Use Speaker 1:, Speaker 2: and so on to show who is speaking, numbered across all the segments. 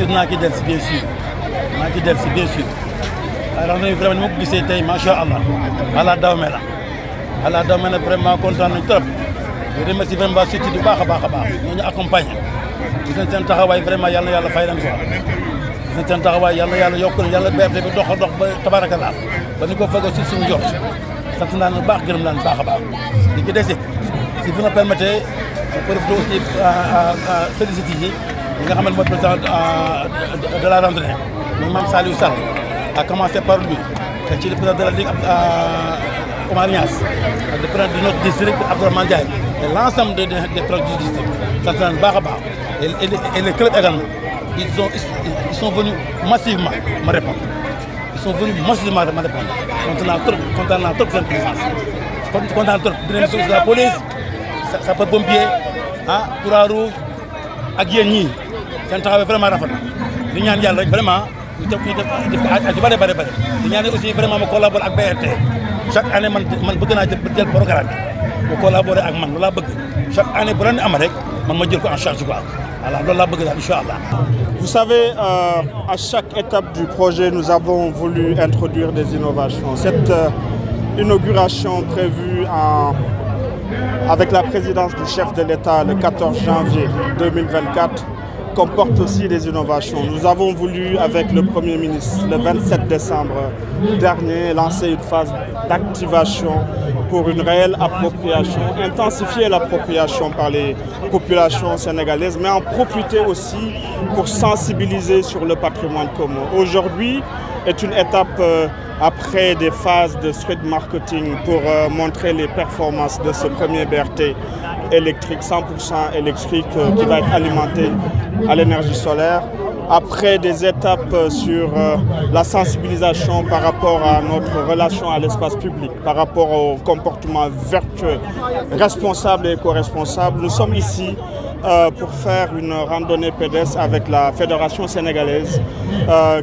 Speaker 1: sûr naa ci dellusi bien sûr naa ci dellusi bien sûr waaye rax nañu vraiment ni ma ko gisee tey macha allah ala daw me la vraiment kontaan nañu trop di remercier vraiment waa Sud bu baax a baax ñoo ñu accompagner gis nañ seen taxawaay vraiment yàlla na yàlla fay leen quoi gis nañ seen taxawaay yàlla na yàlla yokk leen yàlla BRT bi dox ba tabarakallah ba ñu ko fego si suñu jot sant naa leen bu baax gërëm naa leen baax a baax li ci des it si vous me permettez je profite aussi féliciter yi nga xam ne mooy président de la randonnée muy Mame Saliou Sall à commencer par lui te ci le président de la Ligue Oumar Niass ak le président de notre district Abdourahmane Ndiaye et l'ensemble des projets du district sant naa leen baax a baax et les clubs également ils sont venus massivement me répondre kontaan naa trop seen présence kontaan trop dinañ si la police sapeurs-pompiers Croix-Rouge ak yéen ñii seen taxawaay vraiment rafet na di ñaan yàlla rek vraiment ñu def ak yu bëri di ñaan aussi vraiment ma collaborer ak BRT chaque année man bëgg naa jël programme bi mu collaborer ak man loolu laa bëgg chaque année bu leen am rek man ma jël ko en charge quoi voilà loolu laa bëgg daal incha allah.
Speaker 2: Vous savez, à chaque étape du projet, nous avons voulu introduire des innovations. Cette inauguration prévue avec la présidence du chef de l'État le 14 janvier 2024 comporte aussi des innovations. Nous avons voulu, avec le Premier ministre, le 27 décembre dernier, lancer une phase d'activation pour une réelle appropriation, intensifier l'appropriation par les populations sénégalaises, mais en profiter aussi pour sensibiliser sur le patrimoine commun. Aujourd'hui est une étape après des phases de street marketing pour montrer les performances de ce premier BRT électrique, 100% électrique, qui va être alimenté à l'énergie solaire. Après des étapes sur la sensibilisation par rapport à notre relation à l'espace public, par rapport au comportement vertueux, responsable et éco-responsable, nous sommes ici pour faire une randonnée pédestre avec la Fédération sénégalaise,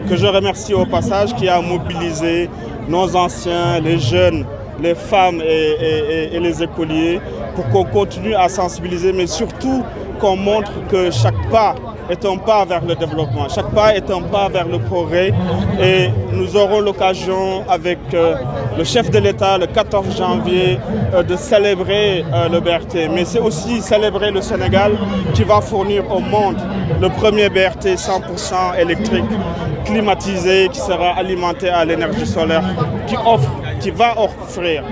Speaker 2: que je remercie au passage, qui a mobilisé nos anciens, les jeunes, les femmes et les écoliers pour qu'on continue à sensibiliser, mais surtout qu'on montre que chaque pas est un pas vers le développement, chaque pas est un pas vers le progrès, et nous aurons l'occasion avec le chef de l'État le 14 janvier de célébrer le BRT, mais c'est aussi célébrer le Sénégal qui va fournir au monde le premier BRT 100% électrique, climatisé, qui sera alimenté à l'énergie solaire, qui va offrir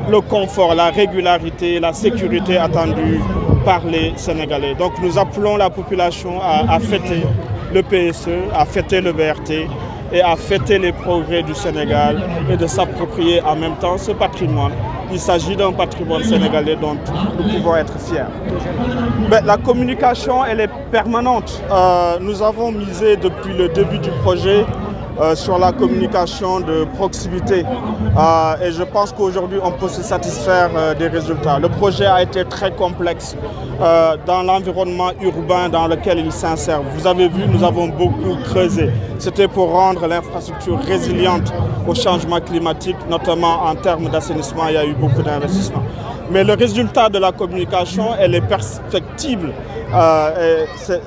Speaker 2: le confort, la régularité, la sécurité attendue par les Sénégalais. Donc nous appelons la population à fêter le PSE, à fêter le BRT et à fêter les progrès du Sénégal et de s'approprier en même temps ce patrimoine. Il s'agit d'un patrimoine sénégalais dont nous pouvons être fiers. La communication, elle est permanente. Nous avons misé depuis le début du projet sur la communication de proximité et je pense qu'aujourd'hui on peut se satisfaire des résultats. Le projet a été très complexe dans l'environnement urbain dans lequel il s'insère. Vous avez vu, nous avons beaucoup creusé. C'était pour rendre l'infrastructure résiliente au changement climatique, notamment en termes d'assainissement. Il y a eu beaucoup d'investissements. Mais le résultat de la communication, elle est perceptible.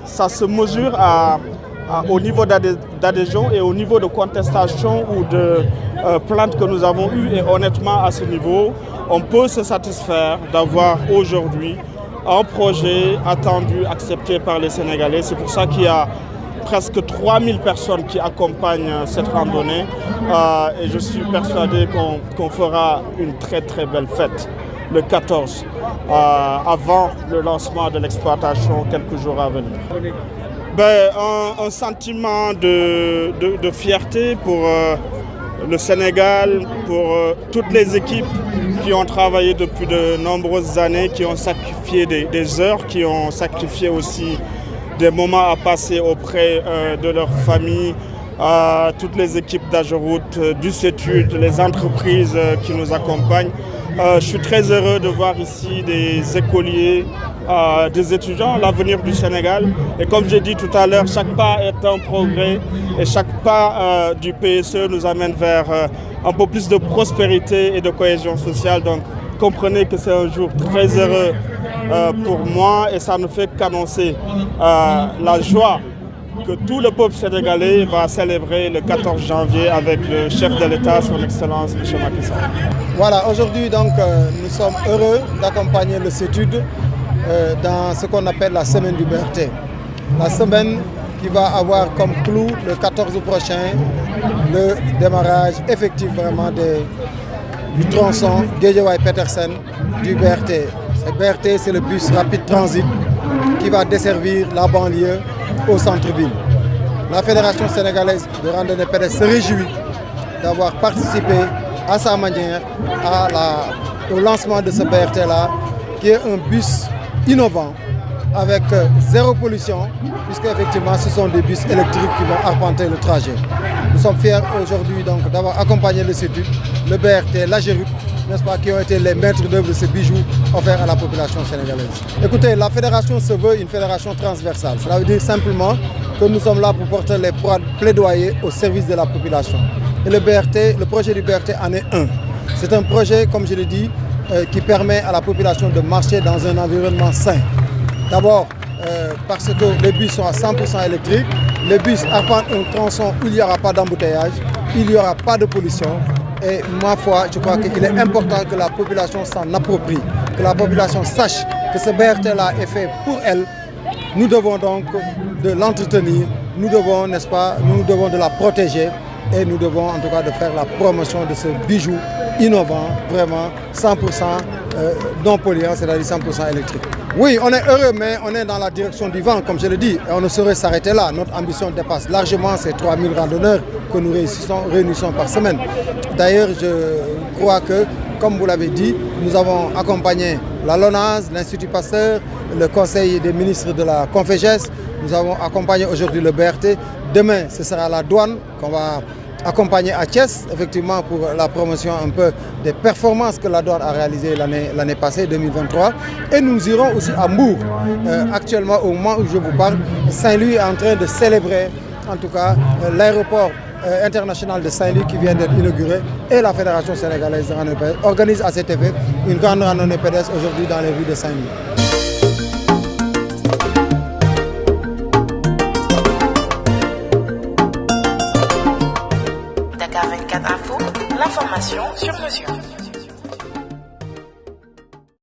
Speaker 2: Ça se mesure au niveau d'adhésion et au niveau de contestation ou de plaintes que nous avons eues. Et honnêtement, à ce niveau, on peut se satisfaire d'avoir aujourd'hui un projet attendu, accepté par les Sénégalais. C'est pour ça qu'il y a presque 3000 personnes qui accompagnent cette randonnée. Et je suis persuadé qu'on fera une très très belle fête le 14, avant le lancement de l'exploitation quelques jours à venir. Un sentiment de fierté pour le Sénégal, pour toutes les équipes qui ont travaillé depuis de nombreuses années, qui ont sacrifié des heures, qui ont sacrifié aussi des moments à passer auprès de leur famille, toutes les équipes d'Ageroute, du CETUD, les entreprises qui nous accompagnent. Je suis très heureux de voir ici des écoliers, des étudiants, l'avenir du Sénégal. Et comme j'ai dit tout à l'heure, chaque pas est un progrès et chaque pas du PSE nous amène vers un peu plus de prospérité et de cohésion sociale. Donc comprenez que c'est un jour très heureux pour moi et ça ne fait qu'annoncer la joie que tout le peuple sénégalais va célébrer le 14 janvier avec le chef de l'État, son Excellence M. Macky Sall.
Speaker 3: Voilà, aujourd'hui donc nous sommes heureux d'accompagner le CETUD dans ce qu'on appelle la semaine du BRT. La semaine qui va avoir comme clou le 14 prochain le démarrage effectif vraiment du tronçon Guédiawaye-Petersen du BRT. Ce BRT, c'est le bus rapide transit qui va desservir la banlieue au centre-ville. La Fédération sénégalaise de randonnée pédestre se réjouit d'avoir participé à sa manière au lancement de ce BRT-là, qui est un bus innovant avec zéro pollution, puisque effectivement ce sont des bus électriques qui vont arpenter le trajet. Nous sommes fiers aujourd'hui donc d'avoir accompagné le CETUD, le BRT, la GERUP, n'est-ce pas, qui ont été les maîtres d'œuvre de ce bijou offert à la population sénégalaise. Écoutez, la fédération se veut une fédération transversale. Cela veut dire simplement que nous sommes là pour porter les plaidoyers au service de la population. Et le projet du BRT en est un. C'est un projet, comme je l'ai dit, qui permet à la population de marcher dans un environnement sain. D'abord, parce que les bus sont à 100% électriques, les bus arpentent un tronçon où il n'y aura pas d'embouteillage, il n'y aura pas de pollution. Et ma foi, je crois qu'il est important que la population s'en approprie, que la population sache que ce BRT-là est fait pour elle. Nous devons donc de l'entretenir, nous devons, n'est-ce pas, nous devons de la protéger et nous devons en tout cas de faire la promotion de ce bijou innovant, vraiment 100% non polluant, c'est-à-dire 100% électrique. Oui, on est heureux, mais on est dans la direction du vent, comme je le dis, et on ne saurait s'arrêter là. Notre ambition dépasse largement ces 3000 randonneurs que nous réunissons par semaine. D'ailleurs, je crois que, comme vous l'avez dit, nous avons accompagné la LONASE, l'Institut Pasteur, le Conseil des ministres de la Confégès. Nous avons accompagné aujourd'hui le BRT. Demain, ce sera la douane qu'on va accompagner à Thiès, effectivement, pour la promotion un peu des performances que la douane a réalisées l'année passée, 2023. Et nous irons aussi à Mbour. Actuellement, au moment où je vous parle, Saint-Louis est en train de célébrer, en tout cas, l'aéroport international de Saint-Louis qui vient d'être inauguré, et la Fédération sénégalaise de randonnée pédestre organise à cet effet une grande randonnée pédestre aujourd'hui dans les rues de Saint-Louis.
Speaker 4: Dakar 24 Info, l'information sur mesure.